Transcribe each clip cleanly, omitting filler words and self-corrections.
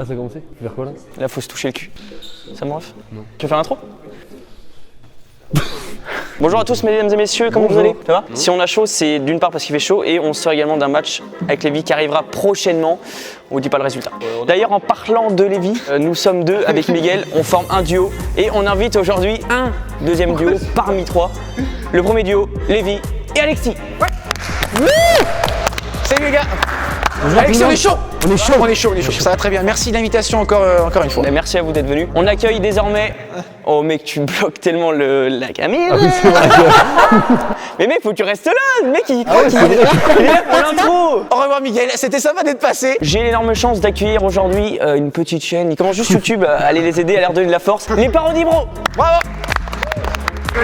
Ah, ça a commencé? Vers quoi là? Là, faut se toucher le cul. Ça me ref? Non. Tu veux faire l'intro? Bonjour à tous mesdames et messieurs, comment vous allez? Ça va? Si on a chaud, c'est d'une part parce qu'il fait chaud et on sort également d'un match avec Lévi qui arrivera prochainement. On vous dit pas le résultat. D'ailleurs, en parlant de Lévi, nous sommes deux avec Miguel, on forme un duo et on invite aujourd'hui un deuxième duo parmi trois. Le premier duo, Lévi et Alexis. Ouais. Salut les gars. Bonjour, Alexis, on est chaud. On est chaud. On est chaud, on est chaud. Ça va très bien. Merci de l'invitation encore une fois. Et merci à vous d'être venus. On accueille désormais. Oh mec, tu bloques tellement la caméra. Ah oui, c'est vrai. Mais mec, faut que tu restes là. Le mec, il est là pour l'intro. Au revoir Miguel, c'était sympa d'être passé. J'ai l'énorme chance d'accueillir aujourd'hui une petite chaîne. Ils commencent juste YouTube. Allez les aider, à leur donner de la force. Les Parodies Bros. Bravo.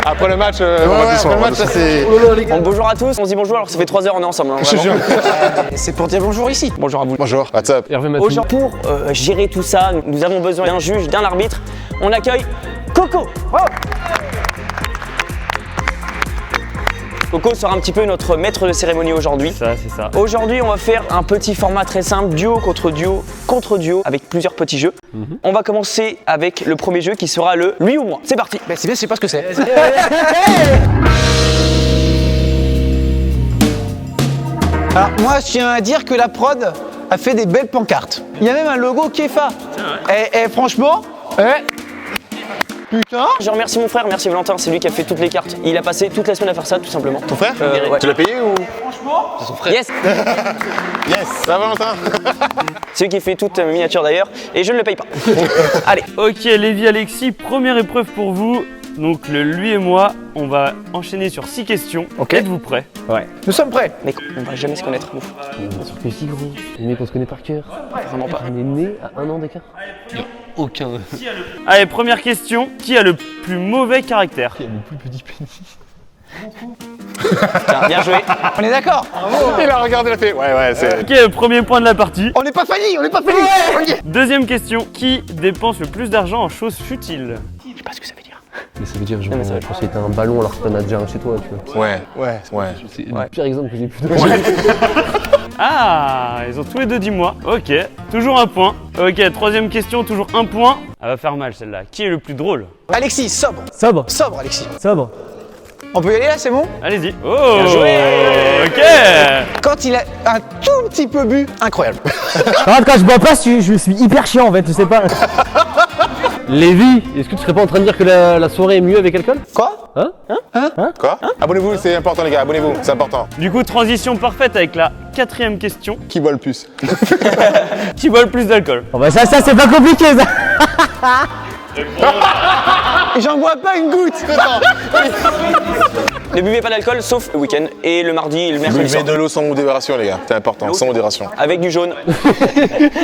Après le match, après le match, ça c'est. Bon, bonjour à tous. On se dit bonjour alors que ça fait 3 heures on est ensemble. Hein, Je te jure. C'est pour dire bonjour ici. bonjour à vous. Bonjour, what's up? Hervé Matou. Aujourd'hui, pour gérer tout ça, nous avons besoin d'un juge, d'un arbitre. On accueille Coco. Coco sera un petit peu notre maître de cérémonie aujourd'hui. C'est ça. Aujourd'hui, on va faire un petit format très simple, duo contre duo, avec plusieurs petits jeux. On va commencer avec le premier jeu qui sera le lui ou moi. C'est parti. Ben, c'est bien, je sais pas ce que c'est. Alors moi, je tiens à dire que la prod a fait des belles pancartes. Il y a même un logo Kefa. Et franchement, putain. Je remercie mon frère, merci Valentin, c'est lui qui a fait toutes les cartes. Il a passé toute la semaine à faire ça, tout simplement. Ton frère? Ouais. Tu l'as payé ou? C'est son frère. Yes. Yes! Ça va, Valentin? C'est lui qui fait toute ma miniature d'ailleurs, et je ne le paye pas. Allez. Ok, Lévi, Alexis, première épreuve pour vous. Donc le lui et moi, on va enchaîner sur 6 questions. Ok. Êtes-vous prêts? Nous sommes prêts. Mec, on va jamais se connaître, nous. Bien sûr que si, gros. Le mec, on se connaît par cœur. Vraiment pas. On est né à 1 an d'écart. Aucun. Allez, première question. Qui a le plus mauvais caractère? Qui a le plus petit pénis? Tiens, bien joué. On est d'accord. Il a regardé, il a fait. Ouais, c'est. Ok, premier point de la partie. On n'est pas Fanny, on n'est pas Fanny. Ok. Deuxième question. Qui dépense le plus d'argent en choses futiles? Je sais pas ce que ça veut dire. Mais ça veut dire, genre, Non, mais ça va je pensais que t'as un ballon alors que t'en as déjà un chez toi, tu vois. Ouais. C'est le pire exemple que j'ai pu donner. Ah, ils ont tous les deux dit moi. Ok, toujours un point. Ok, troisième question, toujours un point. Elle va faire mal celle-là. Qui est le plus drôle? Alexis, sobre. Sobre. Sobre, Alexis. Sobre. On peut y aller là, c'est bon? Allez-y. Oh, Bien joué. ok. Quand il a un tout petit peu bu, incroyable. Quand je bois pas, je suis hyper chiant en fait, je sais pas. Lévi, est-ce que tu serais pas en train de dire que la soirée est mieux avec alcool? Quoi? Quoi? Abonnez-vous, c'est important, les gars, abonnez-vous, c'est important. Du coup, transition parfaite avec la quatrième question. Qui boit le plus? Qui boit le plus d'alcool? Oh bah ça c'est pas compliqué ça. J'en bois pas une goutte. Ne buvez pas d'alcool sauf le week-end et le mardi et le mercredi Buvez soir. de l'eau sans modération, les gars, c'est important, sans modération. Avec du jaune.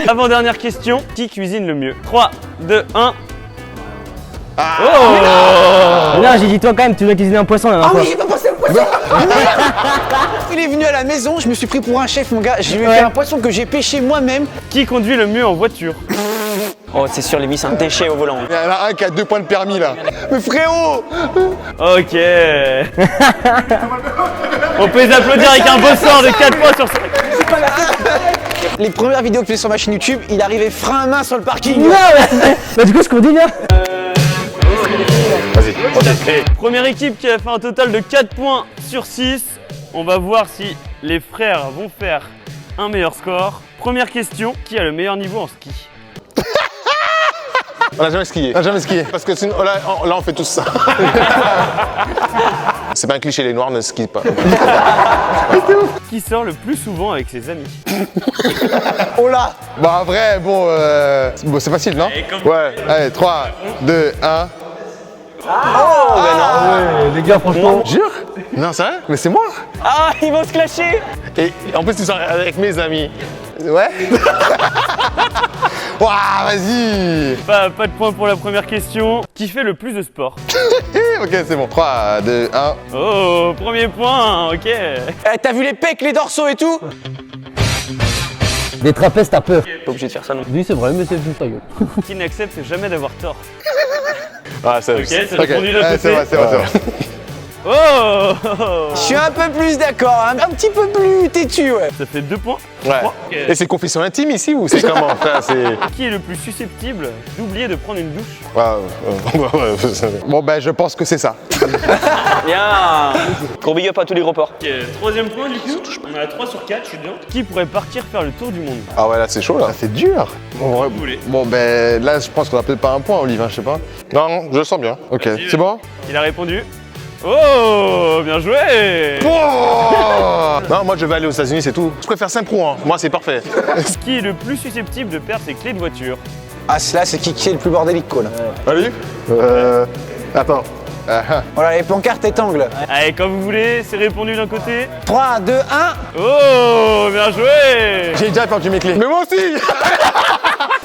Avant-dernière question. Qui cuisine le mieux? 3, 2, 1. Non, j'ai dit toi quand même, tu dois cuisiner un poisson la Ah dernière oui, fois. j'ai pas pensé au poisson. Il est venu à la maison, je me suis pris pour un chef, mon gars. Je lui ai fait un poisson que j'ai pêché moi-même. Qui conduit le mieux en voiture? Oh, c'est sûr, Lévi, c'est un déchet au volant. Il y en a un qui a 2 points de permis là. Mais frérot, Ok. On peut les applaudir avec un beau score de 4 points sur 5. les premières vidéos que je faisais sur ma chaîne YouTube, il arrivait frein à main sur le parking. Non, bah du coup je continue. Vas-y. Première équipe qui a fait un total de 4 points sur 6. On va voir si les frères vont faire un meilleur score. Première question, qui a le meilleur niveau en ski? On n'a jamais skié. Parce que sinon, là, on fait tous ça. C'est pas un cliché, les noirs ne skient pas. Qui sort le plus souvent avec ses amis? Oh là. Bah, en vrai, bon, c'est facile, non? Ouais. Allez, 3, 2, 1. Les gars franchement. Jure? Non, c'est vrai? Mais c'est moi. Ah, ils vont se clasher. Et en plus, tu sors avec mes amis. Ouais? Waouh, vas-y. Pas de point pour la première question. Qui fait le plus de sport? Ok, c'est bon. 3, 2, 1. Oh, premier point, ok. T'as vu les pecs, les dorsaux et tout? Des trapèzes t'as peur. Pas obligé de faire ça non. Oui c'est vrai mais c'est juste ta gueule. Qui n'accepte jamais d'avoir tort? Ah, c'est Ok, c'est répondu de l'autre côté. C'est vrai. Oh. Je suis un peu plus d'accord, un petit peu plus têtu, ouais. Ça fait 2 points. Ouais. Trois. Et c'est confession intime ici ou c'est comment, frère? C'est. Qui est le plus susceptible d'oublier de prendre une douche? Bon, ben, je pense que c'est ça. Bien. Gros big up à tous les gros porcs. Ok, 3ème point du coup. On est à 3 sur 4, je suis bien. Qui pourrait partir faire le tour du monde? Ah ouais, là, c'est chaud, là. C'est dur. Vous voulez. Bon, ben, là, je pense qu'on a peut-être pas un point, Olivier, je sais pas. Non, je le sens bien. Ok, Vas-y, c'est bon? Il a répondu. Oh, bien joué. Oh non, moi, je vais aller aux États-Unis, c'est tout. Je préfère Saint-Pro, hein. Moi, c'est parfait. Qui est le plus susceptible de perdre ses clés de voiture? Ah, là, c'est qui est le plus bordélique, quoi, là. Allez. Attends. Voilà, les pancartes étanglent. Allez, quand vous voulez, c'est répondu d'un côté. 3, 2, 1. Oh, bien joué. J'ai déjà perdu mes clés. Mais moi aussi.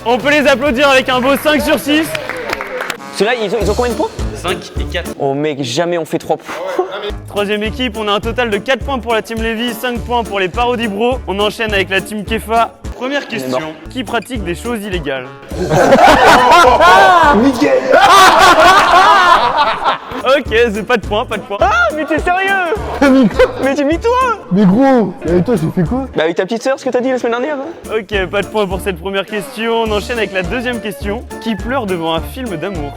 On peut les applaudir avec un beau 5 sur 6. Ceux-là, ils ont combien de points? 5 et 4. Oh mec, jamais on fait 3 points. 3ème équipe, on a un total de 4 points pour la team Lévy, 5 points pour les Parody Bros. On enchaîne avec la team Kefa. Première question, qui pratique des choses illégales? Nickel. Ok, c'est pas de points, pas de points. Ah, mais t'es sérieux? Mais tu mis toi? Mais gros, et toi, j'ai fait quoi? Bah avec ta petite sœur, ce que t'as dit la semaine dernière. Hein. Ok, pas de points pour cette première question. On enchaîne avec la 2ème question. Qui pleure devant un film d'amour?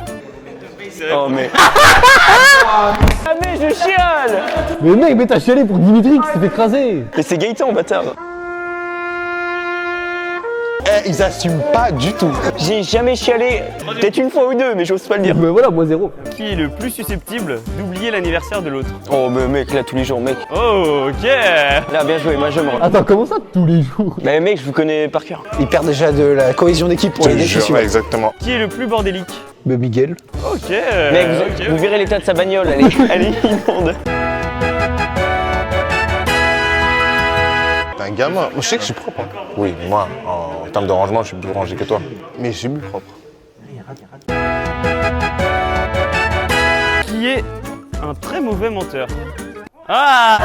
Oh mais. Ah mais je chiale. Mais mec, mais t'as chialé pour Dimitri qui s'est fait écraser. Mais c'est Gaëtan, bâtard. Eh, ils assument pas du tout. J'ai jamais chialé, peut-être une fois ou deux, mais j'ose pas le dire. Mais voilà, moi 0. Qui est le plus susceptible d'oublier l'anniversaire de l'autre? Oh mais mec, là tous les jours, mec. Oh, ok. Là, bien joué, moi je me rends. Attends, comment ça tous les jours? Mais mec, je vous connais par cœur. Il perd déjà de la cohésion d'équipe pour les défis Ouais, suivants. exactement. Qui est le plus bordélique? Mais Miguel. Ok. Mec, vous verrez l'état de sa bagnole, elle est immonde. T'es un gamin. Moi, je sais que je suis propre. Hein. Oui, moi, en termes de rangement, je suis plus rangé que toi. Mais je suis plus propre. Qui est un très mauvais menteur? Ah!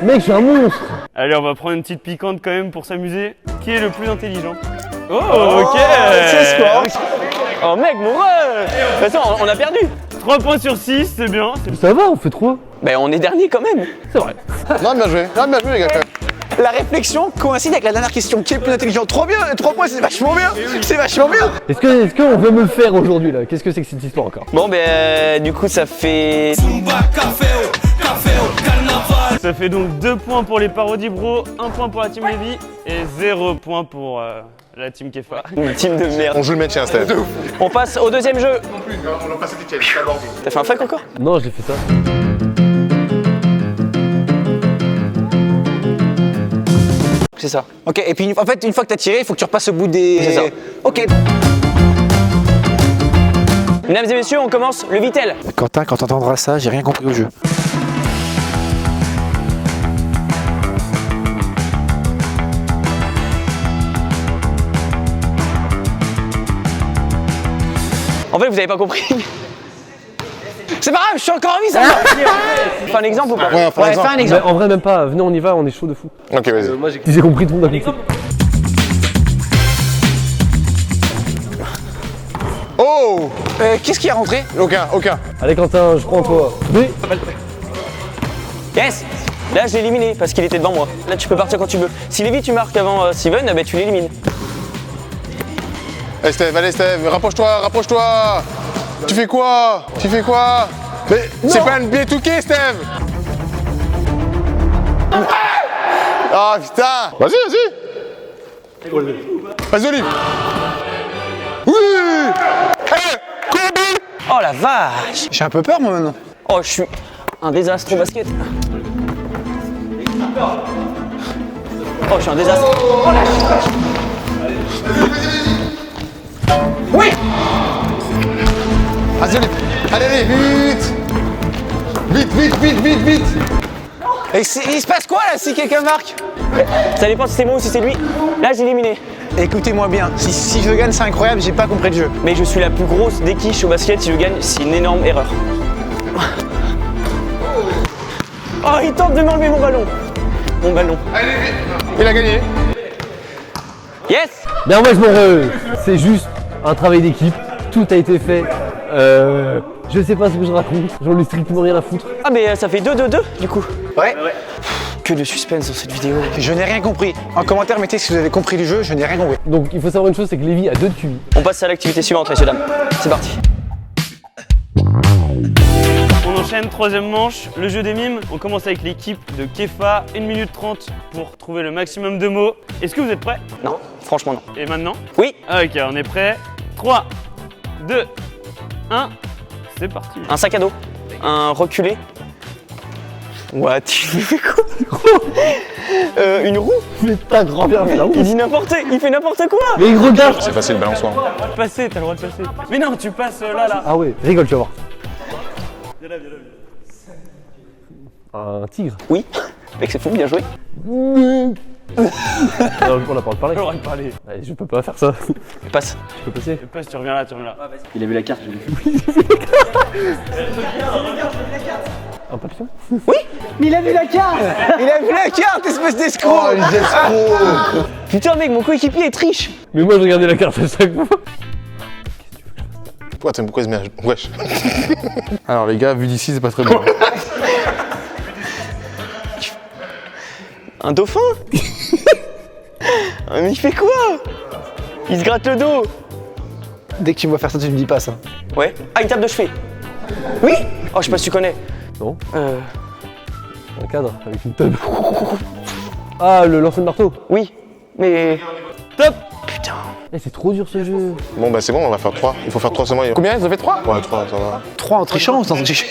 Mec, je suis un monstre. Allez, on va prendre une petite piquante quand même pour s'amuser. Qui est le plus intelligent? Oh, ok! C'est sport. Oh mec, mon ref. De toute façon, on a perdu. 3 points sur 6, c'est bien. Ça va, on fait 3. Ben on est dernier quand même. C'est vrai. Non, bien joué. Non, bien joué, les gars. La réflexion coïncide avec la dernière question. Qui est le plus intelligent? Trop bien, 3 points, c'est vachement bien. C'est vachement bien. Est-ce qu'on veut me le faire aujourd'hui là? Qu'est-ce que c'est que cette histoire encore? Bon ben du coup ça fait... Ça fait donc 2 points pour les Parody Bros, 1 point pour la team Lévy et 0 point pour la team Kefa. Une team de merde. On joue le maintien, Steph. On passe au deuxième jeu. On a passé Etienne, T'as fait un fuck encore? Non, j'ai fait ça. C'est ça. Ok, et puis en fait, une fois que t'as tiré, il faut que tu repasses au bout des. C'est ça. Ok. Mesdames et messieurs, on commence le Vitel. Quentin, quand t'entendras ça, j'ai rien compris au jeu. En fait, vous avez pas compris. C'est pas grave, je suis encore en vie, ça va. Fais un exemple ou pas? Ouais, par exemple. fais un Mais exemple. en vrai, même pas. Venez, on y va, on est chaud de fou. Ok, vas-y. J'ai compris, tout le monde a compris. Oh! Qu'est-ce qui est rentré? Aucun. Allez, Quentin, je crois en toi. Oui. Yes. Là, je l'ai éliminé parce qu'il était devant moi. Là, tu peux partir quand tu veux. Si Lévy, tu marques avant Steven, bah, tu l'élimines. Allez, Steph, rapproche-toi. Tu fais quoi? Mais c'est pas un biais touqué, Steph! Ah putain! Vas-y! Vas-y, Olive! Oui! Combi! Oh la vache. J'ai un peu peur, moi, maintenant. Oh, je suis un désastre au basket. Oh, je suis un désastre. Oh la vache. Oui. Vas-y, Olive! Allez, vite! Et il se passe quoi, là, si quelqu'un marque? Ça dépend si c'est moi ou si c'est lui. Là, j'ai éliminé. Écoutez-moi bien, si je gagne, c'est incroyable, j'ai pas compris le jeu. Mais je suis la plus grosse des quiches au basket. Si je gagne, c'est une énorme erreur. Oh, il tente de m'enlever mon ballon. Il a gagné! Yes. Bien, moi, je m'en veux. C'est juste un travail d'équipe. Tout a été fait Je sais pas ce que je raconte, j'en ai strictement rien à foutre. Ah mais ça fait 2-2-2 du coup. Ouais. Que de suspense dans cette vidéo. Je n'ai rien compris. En commentaire, mettez si vous avez compris du jeu, je n'ai rien compris. Donc il faut savoir une chose, c'est que Lévi a 2 de QI. On passe à l'activité suivante, messieurs dames. C'est parti. On enchaîne, troisième manche, le jeu des mimes. On commence avec l'équipe de Kefa, 1 minute 30 pour trouver le maximum de mots. Est-ce que vous êtes prêts? Non, franchement non. Et maintenant? Oui, Ok, on est prêts. 3, 2, 1, c'est parti. un sac à dos. Un reculé. What? Tu fais quoi? Une roue? Mais ta grand-mère, mais là où? Il dit il fait n'importe quoi. Mais il regarde. C'est facile, balançoire. Passer, t'as le droit de passer. Mais non, tu passes là. Ah ouais, rigole, tu vas voir. Un tigre. Oui, mec c'est fou, bien joué. Non, on a pas parlé. T'as le droit de parler. Ouais, je peux pas faire ça. Passe. Je peux passer. Passe, tu reviens là. Il a vu la carte, j'ai vu. Un papillon. Il a vu la carte, espèce d'escroc. Putain mec, mon coéquipier est triche. Mais moi, je regardais la carte à chaque fois. Pourquoi il se met à... Wesh. Alors les gars, vu d'ici, c'est pas très bon. Un dauphin. Mais il fait quoi? Il se gratte le dos. Dès que tu me vois faire ça, tu me dis pas ça. Ouais. Ah, une table de chevet. Oui. Oh, je sais pas si tu connais. Non. Un cadre avec une table. Ah, le lancer de marteau. Oui, mais... Top. Putain. Eh, c'est trop dur ce jeu. Bon bah c'est bon, on va faire 3. Il faut faire 3 seulement. Combien ça fait 3? Ouais, 3, ça va. 3 en trichant ou sans tricher?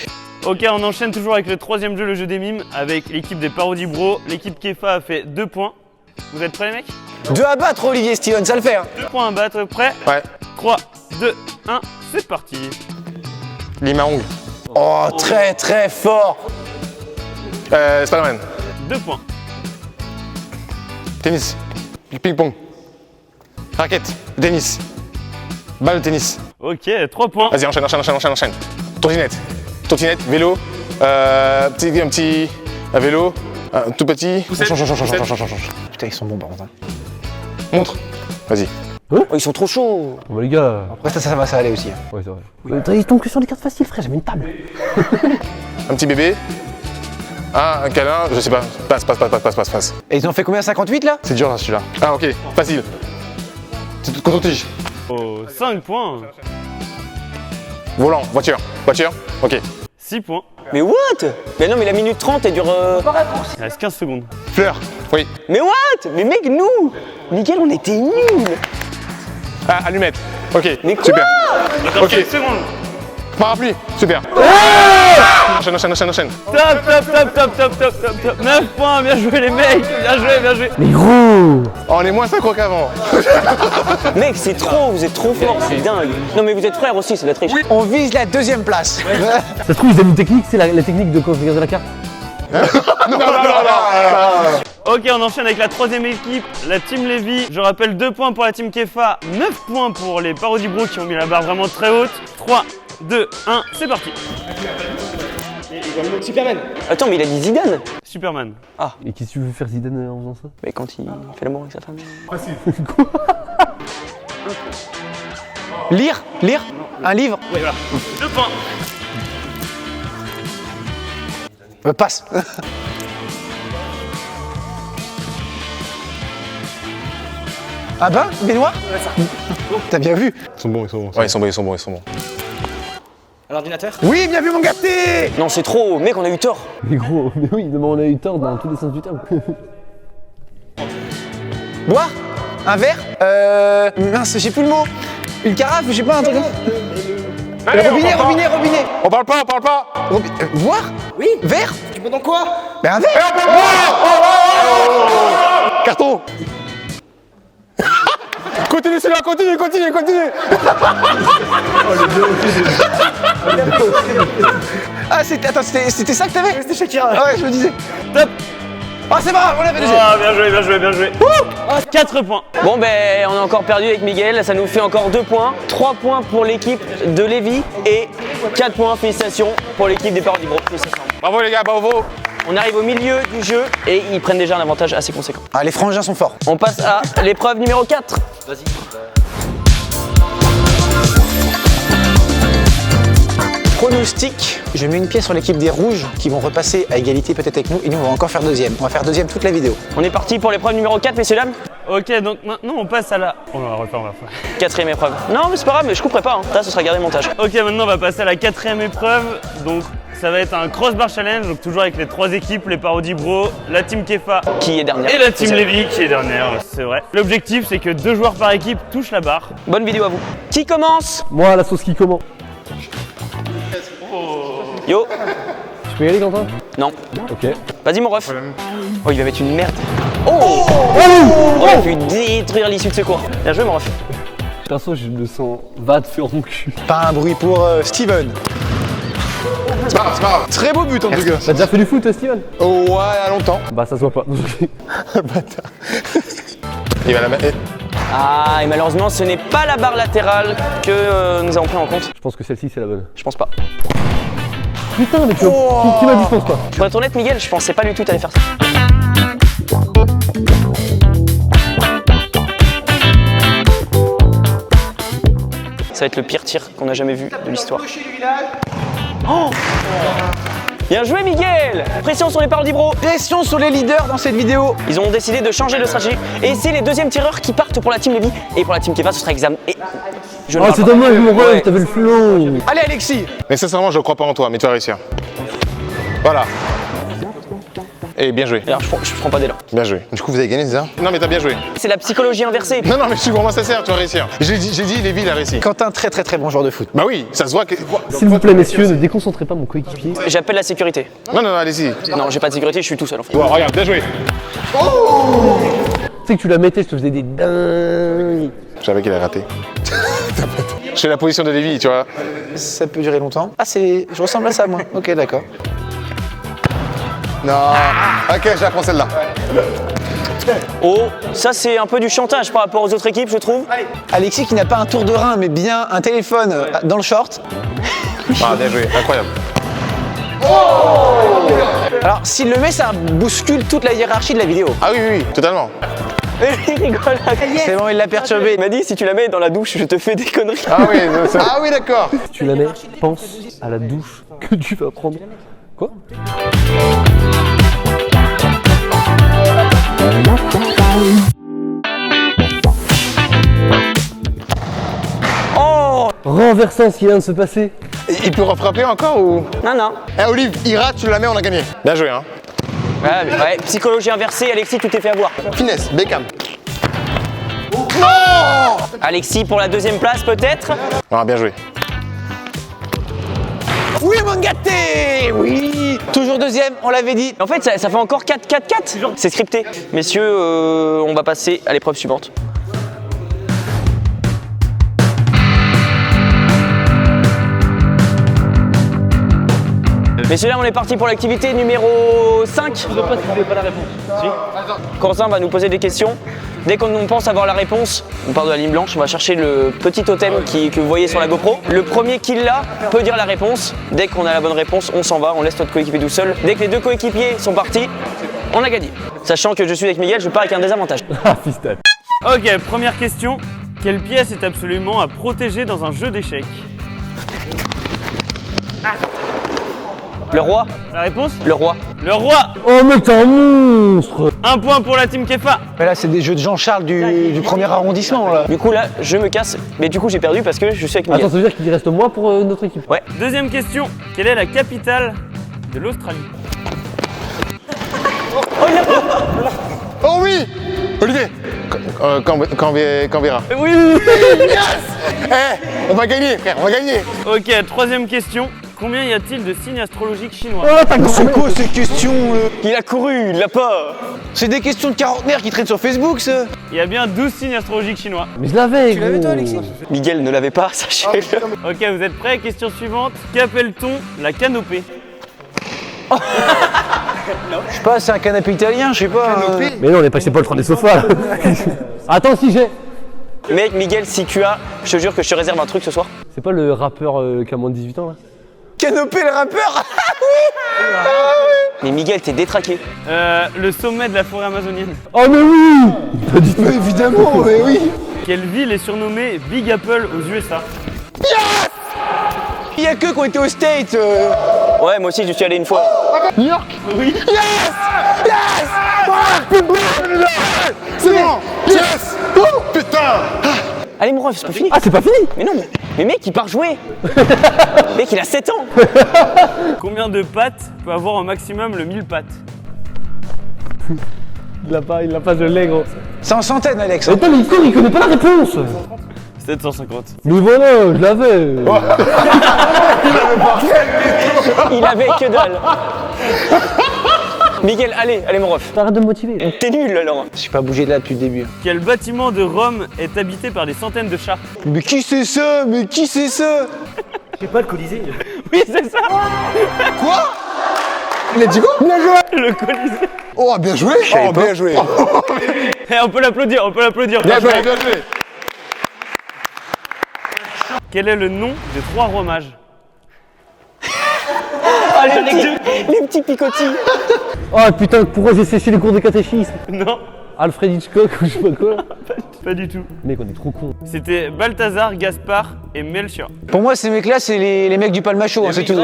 Ok, on enchaîne toujours avec le troisième jeu, le jeu des mimes, avec l'équipe des Parodies Bro. L'équipe Kefa a fait 2 points. Vous êtes prêts les mecs? 2 à battre, Olivier Steven, ça le fait. Hein. 2 points à battre, prêts? Ouais. 3, 2, 1, c'est parti. Limaong. Oh, très très fort. Spider-Man. 2 points. Tennis. Ping-pong. Raquette. Tennis. Balle de tennis. Ok, 3 points. Vas-y, enchaîne. Trottinette. Vélo. Un vélo. Tout petit. Change. Putain, ils sont bons par contre. Hein. Montre. Vas-y. Oh, ils sont trop chauds. Bon, bah, les gars. Après ça va, ça aller aussi. Hein. Ouais, c'est vrai. Il tombe que sur des cartes faciles, frère. J'avais une table. Un petit bébé. Ah, un câlin. Je sais pas. Passe. Et ils ont fait combien, 58 là? C'est dur là, celui-là. Ah, ok. Facile. Contre-tige. Oh, 5 points. Volant. Voiture. Ok. 6 points. Mais what? Mais non, mais la minute 30, elle dure... Il reste 15 secondes. Fleur. Oui. Mais what? Mais mec, nous, Miguel, on était nuls. Ah, allumette. Ok. Mais quoi? Super. Attends, Ok. 5 secondes. Parapluie. Super. Enchaîne. Top. 9 points, bien joué les mecs. Bien joué. Mais gros. Oh, on est moins synchro qu'avant. Mec, c'est trop, vous êtes trop forts, c'est dingue. Non, mais vous êtes frères aussi, c'est de la triche. On vise la 2e place. Ça se trouve, ils aiment une technique, c'est la technique de quand vous regardez la carte. Non. Ok, on enchaîne avec la troisième équipe, la team Lévi. Je rappelle 2 points pour la team Kefa, 9 points pour les Parodies Bro qui ont mis la barre vraiment très haute. 3, 2, 1, c'est parti. Attends, mais il a dit Zidane. Superman. Et qu'est-ce que tu veux faire Zidane en faisant ça? Mais quand il fait l'amour avec sa femme. Lire un livre. Oui, voilà. 2 points. Passe. Un bain? Baignoire? T'as bien vu? Ils sont bons. Ouais, ils sont bons. Oui, bien vu mon gâté. Non, c'est trop, mec, on a eu tort. Mais gros, mais oui, on a eu tort dans tous les sens du terme. Boire? Un verre? Mince, j'ai plus le mot. Une carafe, je sais pas, un truc. Robinet. On parle pas. Boire? Oui. Verre? Tu peux dans quoi? Ben un verre. Carton. Continue celui-là, continue. Ah, c'était ça que t'avais? C'était Shakira. Ah ouais, je me disais. Top. Ah, c'est bon, on l'avait déjà. Ah, bien joué. 4 points. Bon, ben, on a encore perdu avec Miguel, ça nous fait encore 2 points. 3 points pour l'équipe de Lévi et 4 points, félicitations, pour l'équipe des Parodies Bro. Félicitations. Bravo les gars, bravo. On arrive au milieu du jeu et ils prennent déjà un avantage assez conséquent. Ah, les frangins sont forts. On passe à l'épreuve numéro 4. Vas-y. Pronostic, je mets une pièce sur l'équipe des rouges qui vont repasser à égalité peut-être avec nous et nous on va encore faire deuxième. On va faire deuxième toute la vidéo. On est parti pour l'épreuve numéro 4, messieurs, dames. Ok, donc maintenant on passe à la... On va refaire, on va refaire. Quatrième épreuve. Non, mais c'est pas grave, mais je couperai pas. Ça, ce sera gardé montage. Ok, maintenant on va passer à la quatrième épreuve. Donc ça va être un crossbar challenge, donc toujours avec les 3 équipes, les Parody Bros, la team Kefa Qui est dernière? et la team Lévi qui est dernière, c'est vrai. L'objectif c'est que 2 joueurs par équipe touchent la barre. Bonne vidéo à vous. Qui commence? Moi, la sauce qui comment? Yo. Tu peux y aller, Quentin? Non. Ok. Vas-y, mon ref. Oh, il va mettre une merde. Oh, on a pu détruire l'issue de secours. Bien joué, mon ref. Perso, je me sens va te faire mon cul. Pas un bruit pour Steven. C'est pas grave, c'est pas grave. Très beau but en tout cas. T'as déjà fait du foot, Steven? Oh, ouais, à longtemps. Bah, ça se voit pas. Bâtard. Il va la mettre. Ah, et malheureusement, ce n'est pas la barre latérale que nous avons pris en compte. Je pense que celle-ci, c'est la bonne. Je pense pas. Putain, mais qui m'a dit je pense pas? Pour être honnête, Miguel, je pensais pas du tout t'allais faire ça. Ça va être le pire tir qu'on a jamais vu de l'histoire. Oh, bien joué, Miguel! Pression sur les Parody Bros. Pression sur les leaders dans cette vidéo. Ils ont décidé de changer de stratégie. Et c'est les deuxièmes tireurs qui partent pour la team Lévi. Et pour la team Kefa, ce sera examen. Et... Je ne Oh, parle c'est pas. dommage, mon Ouais. ref, t'avais le flow. Allez Alexis. Mais sincèrement, je crois pas en toi, mais tu vas réussir. Voilà. Et bien joué. Alors, je prends pas d'élan. Bien joué. Du coup, vous avez gagné, c'est ça? Non, mais t'as bien joué. C'est la psychologie inversée. Non, non, mais je suis vraiment sincère, tu vas réussir. J'ai dit, Lévi, il a réussi. Quentin, très bon joueur de foot. Bah oui, ça se voit que. S'il vous plaît, messieurs, ne déconcentrez pas mon coéquipier. J'appelle la sécurité. Non, non, non, allez-y. Non, j'ai pas de sécurité, je suis tout seul en fait. Bon, regarde, bien joué. Tu sais que tu la mettais, je te faisais des dingues. Je savais qu'il a raté. Je fais la position de Lévi, tu vois. Ça peut durer longtemps. Ah je ressemble à ça moi. Ok d'accord. Non. Ok, je la prends celle-là. Oh, ça c'est un peu du chantage par rapport aux autres équipes, je trouve. Alexis qui n'a pas un tour de rein mais bien un téléphone dans le short. Ah, bien joué, incroyable. Alors s'il le met ça bouscule toute la hiérarchie de la vidéo. Ah oui, oui, oui, totalement. Il rigole. C'est bon il l'a perturbé. Il m'a dit si tu la mets dans la douche, je te fais des conneries. Ah oui, ah oui, d'accord. Si tu la mets, pense à la douche que tu vas prendre. Quoi? Oh, Renversant ce qui vient de se passer. Il peut refrapper encore ou? non, non. Eh, Olive, il rate, tu la mets, on a gagné. Bien joué, hein. Ouais, psychologie inversée, Alexis, tu t'es fait avoir. Finesse, Beckham. Alexis pour la deuxième place peut-être. Ah, bien joué. Oui Mangaté. Oui. Toujours deuxième, on l'avait dit. En fait, ça fait encore 4-4-4. C'est scripté. Messieurs, on va passer à l'épreuve suivante. Messieurs, là, on est parti pour l'activité numéro 5. Je ne veux pas trouver pas la réponse. Si. Corentin va nous poser des questions. Dès qu'on pense avoir la réponse, on part de la ligne blanche, on va chercher le petit totem que vous voyez sur la GoPro. Le premier qui l'a peut dire la réponse. Dès qu'on a la bonne réponse, on s'en va, on laisse notre coéquipier tout seul. Dès que les deux coéquipiers sont partis, on a gagné. Sachant que je suis avec Miguel, je pars avec un désavantage. Ah, fistal. Ok, première question. Quelle pièce est absolument à protéger dans un jeu d'échecs? Le roi, La réponse? le roi. Le roi! Oh, mais t'es un monstre. 1 point pour la team Kefa. Mais là c'est des jeux de Jean-Charles du premier arrondissement là. Du coup là, je me casse. Mais du coup, j'ai perdu parce que je suis avec Miguel. Attends, ça veut dire qu'il reste moi pour notre équipe. Ouais. Deuxième question. Quelle est la capitale de l'Australie? Oh oui! Olivier! Canberra. Oui. Eh, on va gagner, frère, on va gagner. Ok, troisième question. Combien y a-t-il de signes astrologiques chinois? Oh, t'as C'est quoi ces questions Il a couru, il l'a pas. C'est des questions de quarantenaire qui traînent sur Facebook ça. Il y a bien 12 signes astrologiques chinois. Mais je l'avais, gros. l'avais, toi, Alexis? Miguel ne l'avait pas, sachez-le. Ok, vous êtes prêts? Question suivante. Qu'appelle-t-on la canopée? Je sais pas, c'est un canapé italien, je sais pas. Mais non, on est passé pas le train des sofas là. Attends, si j'ai. Mec, Miguel, si tu as, je te jure que je te réserve un truc ce soir. C'est pas le rappeur qui a moins de 18 ans là? Canopé le rappeur. Mais Miguel, t'es détraqué. Le sommet de la forêt amazonienne. Oh, mais oui. Pas du tout. Évidemment, mais oui. Quelle ville est surnommée Big Apple aux USA? Il y a que qui ont été au States. Ouais, moi aussi, je suis allé une fois. New York. Oui. Yes. Yes. C'est bon. Yes. Oh, putain. Allez, mon ref, c'est pas fini. Ah, c'est pas fini. Mais non, mais mec, il part jouer. Mec, il a 7 ans. Combien de pattes peut avoir au maximum le 1000 pattes? Il l'a pas, je l'ai, gros. C'est en centaines, Alex. Attends, mais il connaît pas la réponse. 750. Mais voilà, je l'avais. Il avait que dalle. Miguel, allez, mon ref. Arrête de me motiver. T'es nul alors. Je suis pas bougé de là depuis le début. Quel bâtiment de Rome est habité par des centaines de chats? Mais qui c'est ça? Mais qui c'est ça? Oui, c'est ça. Quoi? Il a dit quoi? Le Colisée. Oh, bien joué. Oh, bien joué. Eh, on peut l'applaudir, Bien joué, bien joué. Quel est le nom des 3 rois mages? Ah, les petits picotis. Oh putain, pourquoi j'ai séché les cours de catéchisme? Non, Alfred Hitchcock ou je sais pas quoi. pas du tout. Mec, on est trop cons. C'était Balthazar, Gaspard et Melchior. Pour moi, ces mecs-là, c'est les mecs du Palmacho, hein, c'est tout.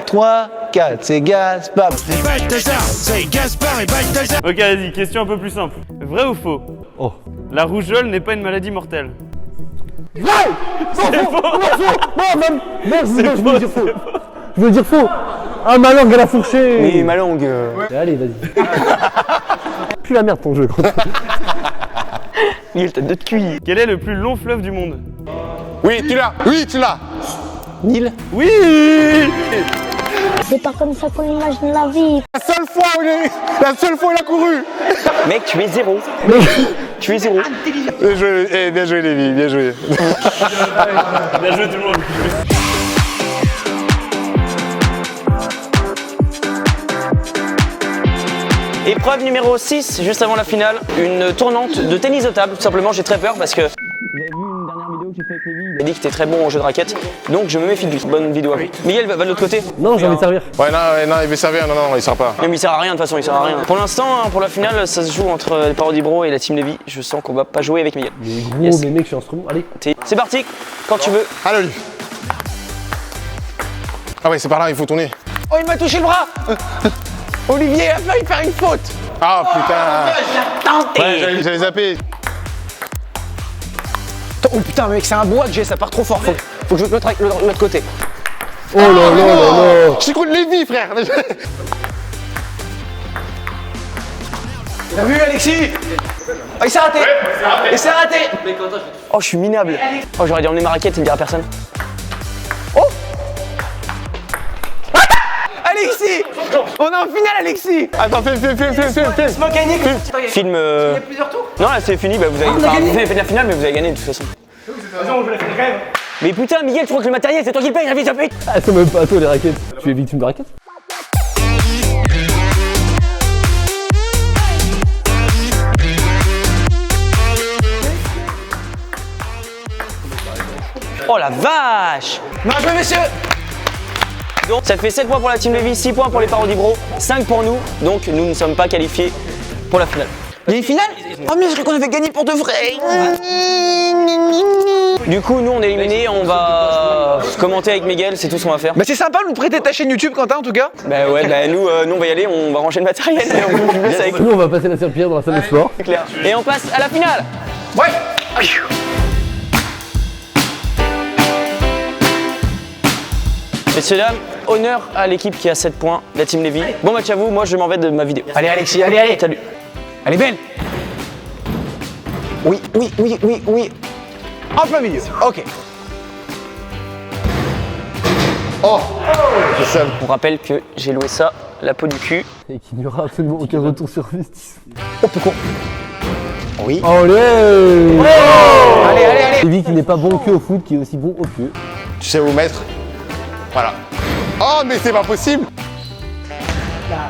3, 4, c'est Gaspard. Ok, vas-y, question un peu plus simple. Vrai ou faux? Oh. La rougeole n'est pas une maladie mortelle. Non, même. Non, je veux dire faux. Je veux dire faux. Ah, ma langue, elle a fourché. Mais ma langue. Allez, vas-y. Plus la merde ton jeu, gros. Miguel, t'as 2 de cuit. Quel est le plus long fleuve du monde? Oui, tu l'as. Oui, tu l'as. Nil. Oui. C'est pas comme ça qu'on imagine la vie. La seule fois où il a couru. Mec, tu es 0. Tu es 0. Bien joué, Lévi, bien joué. Bien joué tout le monde. Épreuve numéro 6, juste avant la finale, une tournante de tennis de table. Tout simplement, j'ai très peur parce que... Vous avez vu une dernière vidéo que j'ai fait avec Lévi? Il a dit que t'étais très bon au jeu de raquette, donc je me méfie de lui. Bonne vidéo à vous. Miguel, va de l'autre côté. Non, j'ai envie de servir. Ouais, non, il veut servir. Non, il sort pas. Non, mais il sert à rien, de toute façon, il sert à rien. Pour l'instant, hein, pour la finale, ça se joue entre les Parodie Bro et la team Lévi. Je sens qu'on va pas jouer avec Miguel. Mais gros, Yes. mais mec, je suis instrument. Allez. C'est parti, quand tu veux. Allez, lui. Ah ouais, c'est par là, il faut tourner. Oh, il m'a touché le bras. Olivier a failli faire une faute. Ah putain. Tenté. Ouais, j'allais zapper. Oh putain, mec, c'est un bois que j'ai, ça part trop fort. Faut que je le traque de l'autre côté. Oh là là là là. Je t'écoute Lévi, frère. T'as vu, Alexis? Oh, il s'est raté. Il s'est raté. Oh, je suis minable. Oh, j'aurais dû emmener ma raquette, ça ne dira à personne. Alexis! On est en finale, Alexis! Attends, film. Film. Plusieurs tours? Non, là c'est fini, bah, vous avez fait de la finale, mais vous avez gagné de toute façon. Mais putain, Miguel, je crois que le matériel, c'est toi qui le payes, vite, vite. Ah, c'est même pas à toi les raquettes. Tu es victime de raquettes? Oh la vache! Non, je veux, messieurs! Donc ça fait 7 points pour la team Lévi, 6 points pour les Parodie Bro, 5 pour nous, donc nous ne sommes pas qualifiés pour la finale. Il y a une finale? Oh, mais je crois qu'on avait gagné pour de vrai! Du coup, nous on est éliminés, on va commenter avec Miguel, c'est tout ce qu'on va faire. Bah, c'est sympa de nous prêter ta chaîne YouTube, Quentin, en tout cas. Bah ouais, bah nous on va y aller, on va ranger le matériel et on va jouer avec Nous, on va passer la serpillière dans la salle de sport. c'est clair. Et on passe à la finale! Ouais! Messieurs, dames, honneur à l'équipe qui a 7 points, la team Lévi. Bon match à vous, moi je m'en vais de ma vidéo. Allez, Alexis, allez! Salut. Elle est belle! Oui. En plein milieu, ok. Oh, c'est ça. On rappelle que j'ai loué ça, la peau du cul. Et qu'il n'y aura absolument aucun retour sur investissement. Oh, peu con. Oui. Allez. Allez! Lévi qui n'est pas bon que au foot, qui est aussi bon au pieu. Tu sais où mettre. Voilà. Oh, mais c'est pas possible.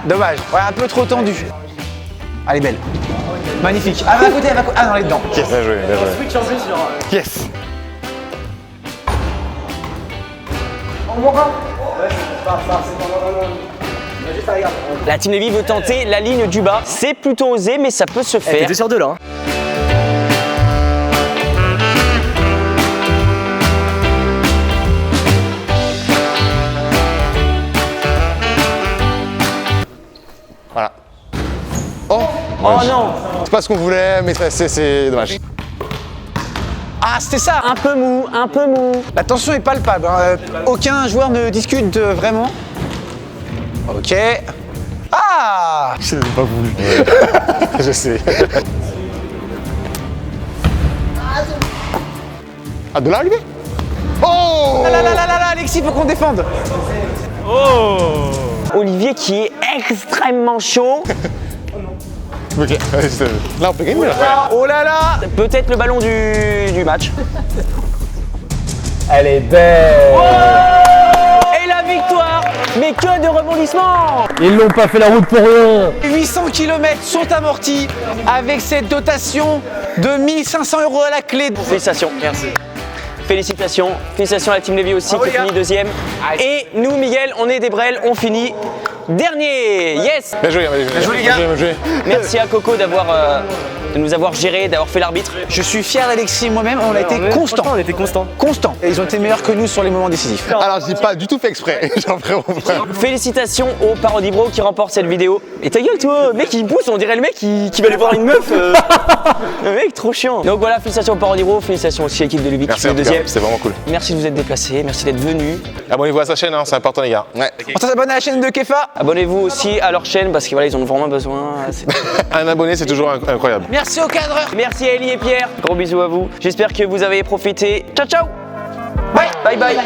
Dommage, ouais, un peu trop tendu. Elle est belle. Magnifique. Ah, va à côté, Ah non, elle est dedans. Yes, bien joué, bien joué. Yes. La team Lévi veut tenter la ligne du bas. C'est plutôt osé, mais ça peut se faire. 2 sur 2 là. Oh non. C'est pas ce qu'on voulait, mais c'est dommage. Ah, c'était ça. Un peu mou, un peu mou. La tension est palpable. Hein. Aucun joueur ne discute vraiment. Ok. Ah! Je n'ai pas voulu. Je sais. Ah, de là, arrivé? Oh! Là, là, là, là, là, Alexis, faut qu'on défende. Oh. Olivier qui est extrêmement chaud. Ok, là, on peut gagner, là. Oh là là! Peut-être le ballon du match. Elle est belle. Et la victoire. Mais que de rebondissements. Ils l'ont pas fait la route pour rien. 800 km sont amortis avec cette dotation de 1500 € à la clé. Félicitations. Merci. Félicitations. Félicitations à la Team Lévy aussi qui finit deuxième. Et nous, Miguel, on est des Brels, on finit dernier. Yes. Bien joué, bien joué, les gars. Bien joué. Merci à Coco de nous avoir géré, d'avoir fait l'arbitre. Je suis fier d'Alexis et moi-même, on a été constant. On était constant. Constant. Et ils ont été meilleurs que nous sur les moments décisifs. Alors, je dis pas du tout fait exprès. Genre vraiment pas. Félicitations au Parody Bro qui remporte cette vidéo. Et ta gueule, toi, mec, il me pousse, on dirait le mec qui va aller voir une meuf. Le mec, trop chiant. Donc voilà, félicitations au Parody Bro, félicitations aussi à l'équipe de Lévy qui Merci, fait en tout cas, deuxième. c'est vraiment cool. Merci de vous être déplacés, merci d'être venus. Abonnez-vous à sa chaîne, hein, c'est important, les gars. Ouais. On s'abonne à la chaîne de Kefa. Abonnez-vous aussi à leur chaîne parce que voilà, ils en ont vraiment besoin. Un abonné, c'est toujours incroyable. Merci au cadreur. Merci à Ellie et Pierre. Gros bisous à vous. J'espère que vous avez profité. Ciao ciao. Bye. Bye bye.